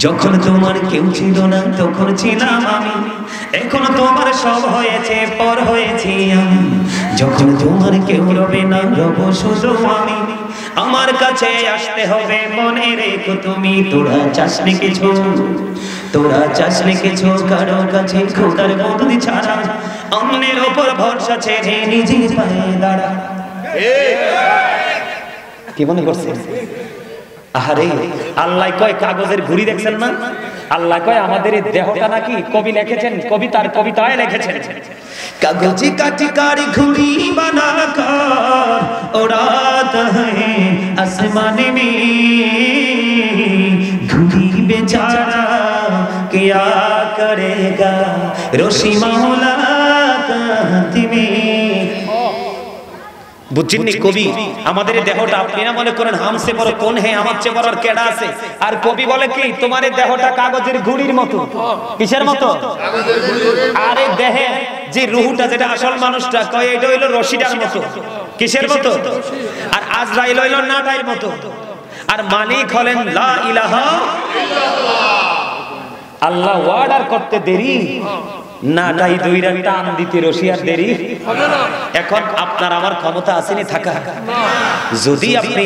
যখন তোমার কেউ ছিল না তখন ছিলাম আমি, এখন তোমার সব হয়েছে পর হয়েছি আমি। যখন তোমার কেউ রবে না রব শুধু আমি, আমার কাছে আসতে হবে মনে রেখো তুমি। তোরা চাসনি কিছু, তোরা চাসনি কিছু কারো কাছে খোদার বদলি ছাড়া, অন্যের ওপর ভরসা ছেড়ে নিজের পায়ে দাঁড়া। কি মনে করছে? আরে আল্লাহ কয় কাগজের ঘুড়ি দেখছেন না? আল্লাহ কয় আমাদের এই দেহটা নাকি কবি লিখেছেন, কবিতার কবিতায় লিখেছেন, কাগজে কাটি কারি ঘুড়ি বানাकर उड़ाता है आसमान में, घुड़ी बेचारा क्या करेगा रोशी मौला का हाथ में। বুঝছেননি কবি আমাদের দেহটা, আপনি না মনে করেন হামসে বড় কোন হে, আমার চেয়ে বড় আর কেডা আছে। আর কবি বলে কি তোমার এই দেহটা কাগজের ঘুড়ির মতো। কিসের মতো? কাগজের ঘুড়ির। আরে দেহে যে রূহটা, যেটা আসল মানুষটা, কয় এটা হইলো রশিটার মতো। কিসের মতো? আর আজরাইল হইলো নাটাইর মতো। আর মালিক হলেন লা ইলাহা ইল্লাল্লাহ। আল্লাহ অর্ডার করতে দেরি, নাটাই দুইটা টান দিতে রশিয়ার দেরি হবে না। এখন আপনার আমার ক্ষমতা আসেনি থাকা, যদি আপনি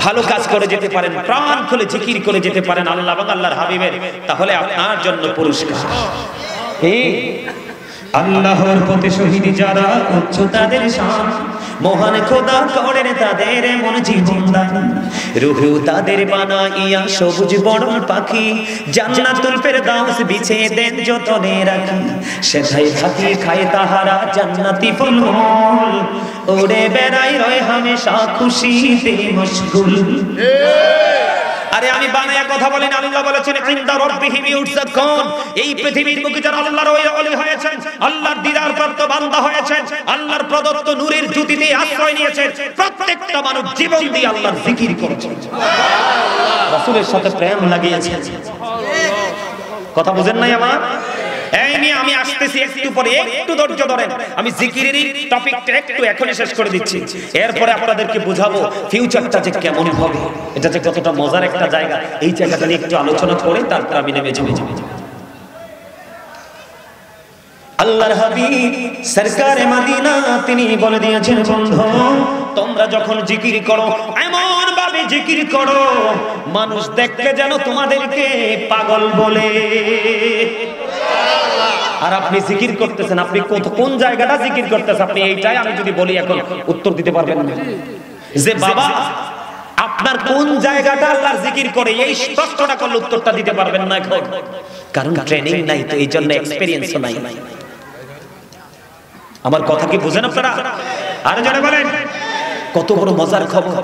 ভালো কাজ করে যেতে পারেন, প্রাণ খুলে জিকির করে যেতে পারেন আল্লাহ এবং আল্লাহর হাবিবের, তাহলে আপনার জন্য পুরস্কার। আল্লাহর পথে শহীদ যারা উচ্চ তাদের শান, মহান খোদা করেন তাদের মন জীবন দান। রূহু তাদের বানাইয়া সবুজ বড় পাখি, জান্নাতুল ফেরদাউস বিছিয়ে দেন যতনে রাখি। সেথায় থাকি খায় তাহারা জান্নাতি ফলমূল, ওড়ে বেড়ায় রয় হামেশা খুশিতে মশগুল। আরে আমি বানায়া কথা বলেন, আল্লাহ বলেছেন ইনদা রাব্বিহিম ইউরযাকুন। এই পৃথিবীর বুকে যারা আল্লাহর ওলি হয়েছেন, আল্লাহর দিদার প্রাপ্ত বান্দা হয়েছেন, আল্লাহর প্রদত্ত নূরের জ্যোতিতে আশ্রয় নিয়েছেন, প্রত্যেকটা মানুষ জীবন দিয়ে আল্লাহর জিকির করেছেন, সুবহানাল্লাহ, রাসূলের সাথে প্রেম লাগিয়েছেন। কথা বুঝেন নাই আমার? এই নিয়ে আমি আসতেছি একটু পরে, একটু ধৈর্য ধরেন। আমি জিকিরের টপিকটা একটু এখনই শেষ করে দিচ্ছি, এরপরে আপনাদেরকে বুঝাবো ফিউচারটা যে কেমন হবে, এটা যে কতটা মজার একটা জায়গা, এই জায়গাটা নিয়ে একটু আলোচনা করে তারপর আমি নেমে যাব। আল্লাহর হাবিব সরকারে মদিনা তিনি বলে দিয়েছেন, বন্ধু তোমরা যখন জিকির করো এমন ভাবে জিকির করো মানুষ দেখতে যেন তোমাদেরকে পাগল বলে। আর আপনি জিকির করতেছেন, আপনি কোন জায়গাটা জিকির করতেছেন আপনি এইটাই আমি যদি বলি এখন উত্তর দিতে পারবেন না যে বাবা আপনার কোন জায়গাটা আল্লাহর জিকির করে, এই প্রশ্নটা করলে উত্তরটা দিতে পারবেন না এখন, কারণ ট্রেনিং নাই, তো এই জন্য এক্সপেরিয়েন্সও নাই। আমার কথা কি বুঝেন আপনারা? আরে যারা বলেন কত বড় মজার খবর।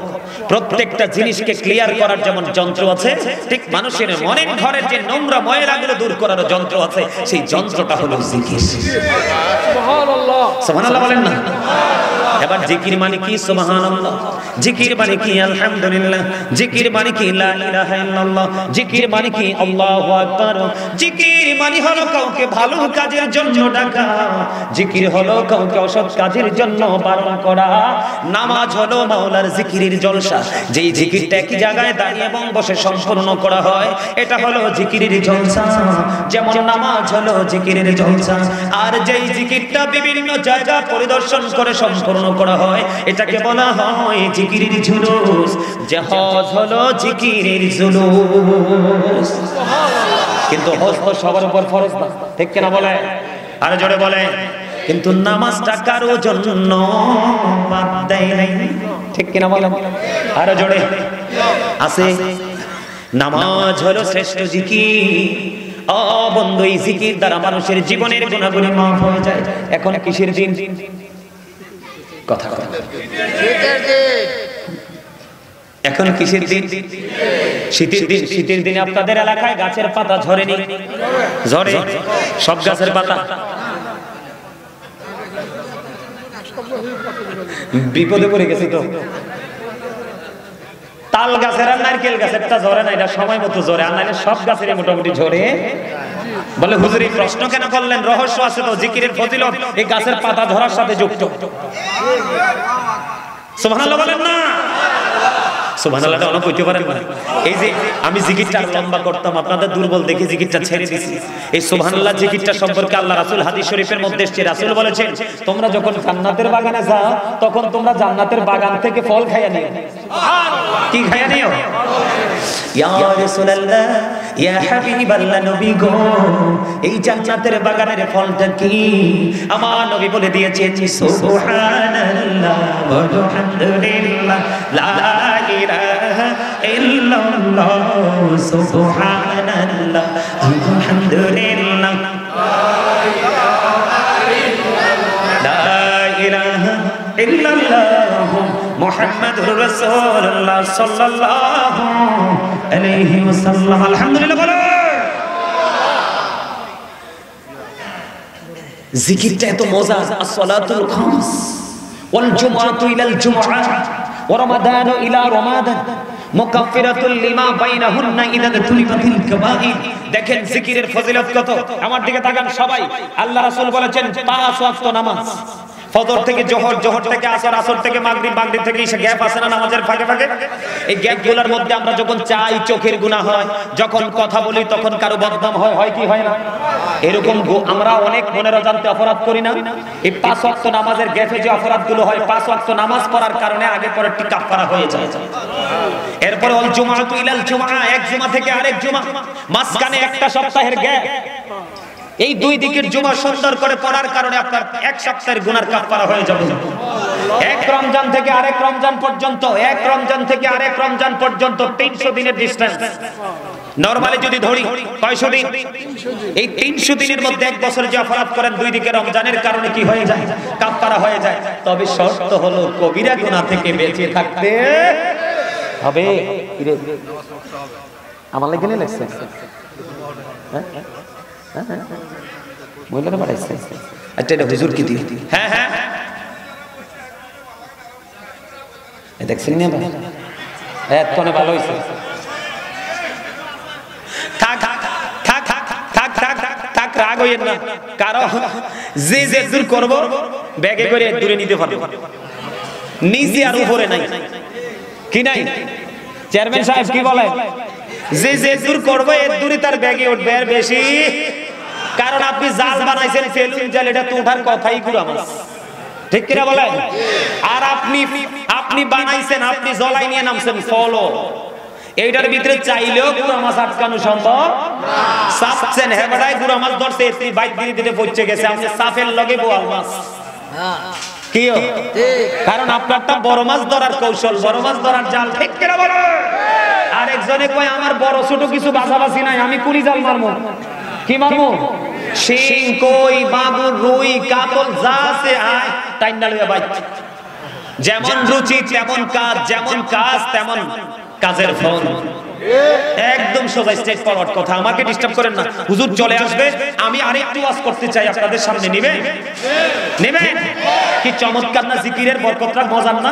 প্রত্যেকটা জিনিসকে ক্লিয়ার করার যেমন যন্ত্র আছে, ঠিক মানুষের মনের ঘরের যে নোংরা ময়লাগুলো দূর করার যন্ত্র আছে, সেই যন্ত্রটা হলো জিকির। সুবহানাল্লাহ, সুবহানাল্লাহ বলেন না? এবার জিকির মানে কি? সুবহানাল্লাহ। জিকির মানে কি? আলহামদুলিল্লাহ। জিকির মানে কি? লা ইলাহা ইল্লাল্লাহ। জিকির মানে কি? আল্লাহু আকবার। জিকির মানে হলো কাউকে ভালো কাজের জন্য ডাকা, জিকির হলো কাউকে অসৎ কাজের জন্য বারণ করা। নামাজ হলো মাওলার জিকিরের জলসা, যেই জিকিরটা একই জায়গায় দাঁড়িয়ে এবং বসে সম্পূর্ণ করা হয়, এটা হলো জিকিরের জলসা। যেমন নামাজ হলো জিকিরের জলসা, আর যেই জিকিরটা বিভিন্ন জায়গা পরিদর্শন করে সম্পূর্ণ করা হয়, এটাকে বলা হয় জিকিরের জুলুস। যে হজ হলো জিকিরের জুলুস। কিন্তু হজ তো সবার উপর ফরজ না, ঠিক কিনা বলে? আরে জোরে বলে। কিন্তু নামাজটা কারো জন্য বাদ দেয় নাই, ঠিক কিনা বলেন? আরে জোরে আছে। নামাজ হলো শ্রেষ্ঠ জিকির। ও বন্ধু, এই জিকির দ্বারা মানুষের জীবনের গুনাহগুলো মাফ হয়ে যায়। এখন কিসের দিন? কথা কথা এখন কিসের দিন? শীতের দিন। শীতের দিনে আপনাদের এলাকায় গাছের পাতা ঝরেনি? ঝরে সব গাছের পাতা। বিপদে পড়ে গেছে তো। তাল গাছের আর নারকেল গাছেরটা ঝরে না, এটা সময় মতো ঝরে, আর নাহলে সব গাছের মোটামুটি ঝরে। বলে হুজুর এই প্রশ্ন কেন করলেন? রহস্য আছে তো, জিকিরের ফজিলত এই গাছের পাতা ধরার সাথে যুক্ত। সুবহানাল্লাহ বলেন না? সুবহানাল্লাহটা অনেক কইতে পারেন না। এই যে আমি জিকিরটা লম্বা করতাম, আপনাদের দুর্বল দেখে জিকিরটা ছেড়ে দিছি। এই সুবহানাল্লাহ জিকিরটা সম্পর্কে আল্লাহ রাসূল হাদিস শরীফের মধ্যে এসেছে, রাসূল বলেছেন তোমরা যখন জান্নাতের বাগানে যাও তখন তোমরা জান্নাতের বাগান থেকে ফল খাইয়া নিও। কি খাইয়া নিও? ইয়া রাসূলুল্লাহ, ইয়া হাবিবাল্লাহ, নবী গো, এই জান্নাতের বাগানের ফলটা কি? আমার নবী বলে দিয়েছেন সুবহানাল্লাহ ওয়া আলহামদুলিল্লাহ লা ইলাহা ইল্লাল্লাহ সুবহানাল্লাহ আলহামদুলিল্লাহ লা ইলাহা ইল্লাল্লাহ মুহাম্মাদুর রাসূলুল্লাহ সাল্লাল্লাহু আলাইহি ওয়াসাল্লাম। আলহামদুলিল্লাহ বলো। জিকিরটা এত মজা। আসসালাতুল খামস ওয়াল জুমআতু ইলাল জুমআহ ওয়া রমাদানু ইলা রমাদান মুকাফফিরাতুল লিমা বাইনাহুন্না ইযা তুলিবাতিল কাবাইর। দেখেন জিকিরের ফজিলত কত। আমার দিকে তাকান সবাই। আল্লাহ রাসূল বলেছেন 5 ওয়াক্ত নামাজ, ফজর থেকে জোহর, জোহর থেকে আসর, আসর থেকে মাগরিব, মাগরিব থেকে ইশা, গ্যাপ আছে না নামাজের ফাঁকে ফাঁকে? এই গ্যাপগুলোর মধ্যে আমরা যখন চাই চোখের গুনাহ হয়, যখন কথা বলি তখন কারো বদনাম হয়, হয় কি হয় না? এরকম আমরা অনেক মনের অজান্তে অপরাধ করি না? এই 5 ওয়াক্ত নামাজের গ্যাপে যে অপরাধগুলো হয়, 5 ওয়াক্ত নামাজ পড়ার কারণে আগে পরে কাফারা হয়ে যায়। এরপরে ওয়াল জুমআতু ইলাল জুমআহ, এক জুমা থেকে আরেক জুমা, মাঝখানে একটা সপ্তাহের গ্যাপ। এই দুই দিকের জুমা সুন্দর করে পড়ার কারণে আপনার এক সপ্তাহের গুনার কাফারা হয়ে যাবে। এক রমজান থেকে আরেক রমজান পর্যন্ত, এক রমজান থেকে আরেক রমজান পর্যন্ত 300 দিনের ডিসটেন্স। নরমালি যদি ধরি কয়শো দিন? এই 300 দিনের মধ্যে এক বছর যে অপরাধ করেন দুই দিকে রমজানের কারণে কি হয়ে যায়? কাফারা হয়ে যায়। তবে শর্ত হলো কবিরা গুনাহ থেকে বেঁচে থাকতে হবে। আমার লাগে না লাগছে? মহিলারা বাড়াইছে। আচ্ছা এটা হুজুর কি দিই? হ্যাঁ হ্যাঁ দেখছেন না ভাই? এত না ভালো হইছে। থাক থাক থাক থাক থাক থাক, রাগ হইেন না। কারণ যে যে দূর করব ব্যাগে করে দূরে নিতে পারবো, নিচে আর উপরে নাই। কি নাই? চেয়ারম্যান সাহেব কি বলে? যে যে দূর করবো এর দূরে তার ব্যাগে উঠবে আর বেশি। কারণ আপনি জাল বানাইছেন ফেলুন জাল, এটা তো ওঠার কথাই গুড়া মাছ, ঠিক কিনা বলেন? আর আপনি বানাইছেন, আপনি জলাই নিয়ে নামছেন ফলো। এইটার ভিতরে চাইলেও গুড়া মাছ আটকানো সম্ভব না। সাফছেন হেবাড়ায় গুড়া মাছ ধরছে, এসে বাইক দিয়ে দিতে পড়ছে গেছে, আপনি সাফের লগে বোয়াল মাছ। কিও? কারণ আপনারটা বড় মাছ ধরার কৌশল, বড় মাছ ধরার জাল, ঠিক কিনা বলেন? আরেকজনে কয় আমার বড় ছোট কিছু বাছাবাছি নাই, আমি কুলি জাল মারবো। কি মারবো? শিং, কই, মাগুর, রুই, কাতল যা আছে আয় টাইনা লইয়া বাইক। যেমন রুচি তেমন কাজ, যেমন কাজ তেমন কাজের ফল। একদম সোজা স্ট্রেট ফরওয়ার্ড কথা। আমাকে ডিস্টার্ব করেন না। হুজুর চলে আসবে, আমি আরেকটু ওয়াজ করতে চাই আপনাদের সামনে। নেবেন? নেবেন? কি চমৎকার না জিকিরের বরকতটা, মজার না?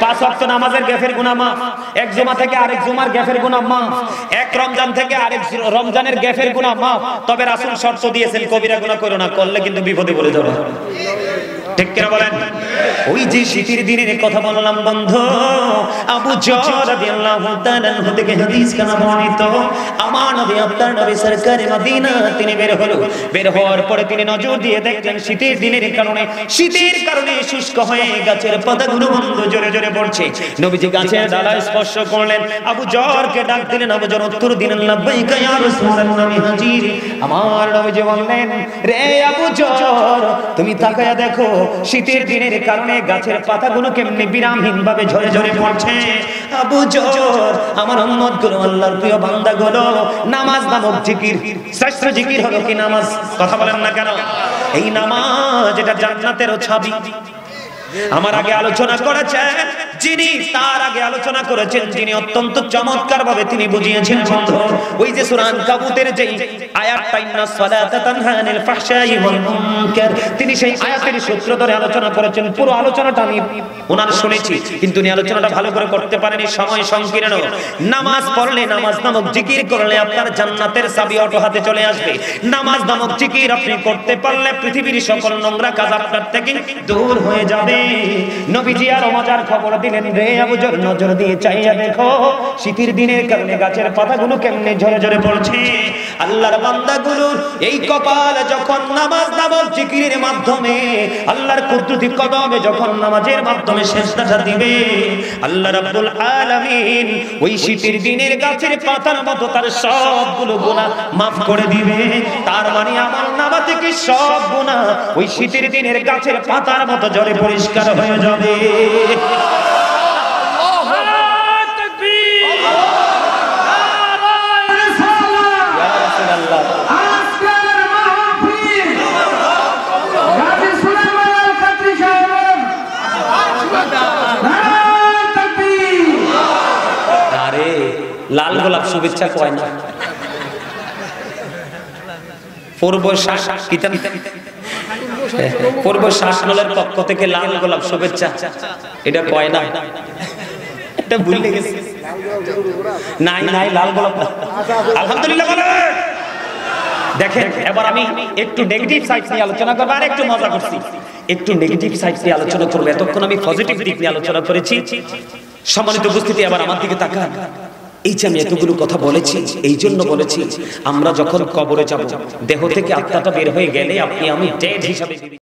5 ওয়াক্ত নামাজের গ্যাপের গুনাহ মাফ, এক জুমা থেকে আরেক জুমার গ্যাপের গুনাহ মাফ, এক রমজান থেকে আরেক রমজানের গ্যাপের গুনাহ মাফ। তবে রাসূল শর্ত দিয়েছেন কবিরা গুনাহ করো না, করলে কিন্তু বিপদে পড়ে যাবে। ঠিক কিনা বলেন? ওই যে শীতের দিনের কথা বললাম বন্ধু, আবু যর রাদিয়াল্লাহু তাআলা আনহু থেকে হাদিস কানা বর্ণিত, আমার নবী আপনার নবী সরকারে মদিনা তিনি বের হলো। বের হওয়ার পরে তিনি নজর দিয়ে দেখলেন শীতের দিনের কারণে শুষ্ক হয়ে গাছের পাতাগুলো বন্ধ জোরে জোরে পড়ছে। নবীজি গাছের ডালা স্পর্শ করলেন, আবু যরকে ডাক দিলেন। আবু যর উত্তর দিলেন লাব্বাইকা ইয়া রাসূলুল্লাহ, আমি হাজির। আমার নবীজি বললেন, রে আবু যর, তুমি তাকায়া দেখো শীতের দিনের কারণে গাছের পাতাগুলো কেমনে বিরামহীন ভাবে ঝরে ঝরে পড়ছে। আবু যর, আমার উম্মতগুলো, আল্লাহর প্রিয় বান্দাগুলো, নামাজ নামক জিকির, শ্রেষ্ঠ জিকির হলো কি নামাজ? কথা বলেন না কেন? এই নামাজ এটা জান্নাতেরও চাবি। আমার আগে আলোচনা করেছেন যিনি, তার আগে আলোচনা করেছেন যিনি, অত্যন্ত চমৎকার ভাবে তিনি বুঝিয়েছেন বন্ধু। ওই যে সূরা আনকাবুতের যে আয়াতটা, ইন্নাস সালাতা তানহা আনিল ফাহশাই ওয়াল মুনকার, তিনি সেই আয়াতের সূত্র ধরে আলোচনা করেছেন। পুরো আলোচনাটা আমি ওনার শুনেছি, কিন্তু উনি আলোচনাটা ভালো করে করতে পারেনি, সময় সংকীর্ণ। নামাজ পড়লে, নামাজ নামক জিকির করলে আপনার জান্নাতের চাবি অটো হাতে চলে আসবে। নামাজ নামক জিকির আপনি করতে পারলে পৃথিবীর সকল নোংরা কাজ আপনার থেকে দূর হয়ে যাবে। নবীজি আর মজার খবর দিলেন, দিলেন, রে আবু যর নজর দিয়ে চাইয়া দেখো শীতের দিনের কারণে গাছের পাতাগুলো কেমনে ঝরে ঝরে পড়ছে। আল্লাহর বান্দাগুলো এই কপাল যখন নামাজ জিকিরের মাধ্যমে আল্লাহর কুদরতি কদমে যখন নামাজের মাধ্যমে সিজদাটা দিবে, আল্লাহ রাব্বুল আলামিন ওই শীতের দিনের গাছের পাতার মতো তার সবগুলো গুনাহ মাফ করে দিবে। তার মানে আমলনামা থেকে সব গুনাহ ওই শীতের দিনের গাছের পাতার মতো ঝরে পরিষ্কার হয়ে যাবে। লাল গোলাপ শুভেচ্ছা কয় না, পূর্ব শাসনের পক্ষ থেকে লাল গোলাপ শুভেচ্ছা এটা কয় না, এটা ভুলে গেছি। নাই নাই লাল গোলাপ না। আলহামদুলিল্লাহ বলে। দেখেন এবার আমি একটু নেগেটিভ সাইড নিয়ে আলোচনা করব, আর একটু মজা করছি, একটু নেগেটিভ সাইড নিয়ে আলোচনা করব। এতক্ষণ আমি পজিটিভ দিক নিয়ে আলোচনা করেছি। সম্মানিত উপস্থিতি, আবার আমার দিকে তাকান। এই যে আমি এতগুলো কথা বলেছি, এই জন্য বলেছি আমরা যখন কবরে যাব, দেহ থেকে আত্মাটা বের হয়ে গেলে আপনি আমি ডেড হিসাবে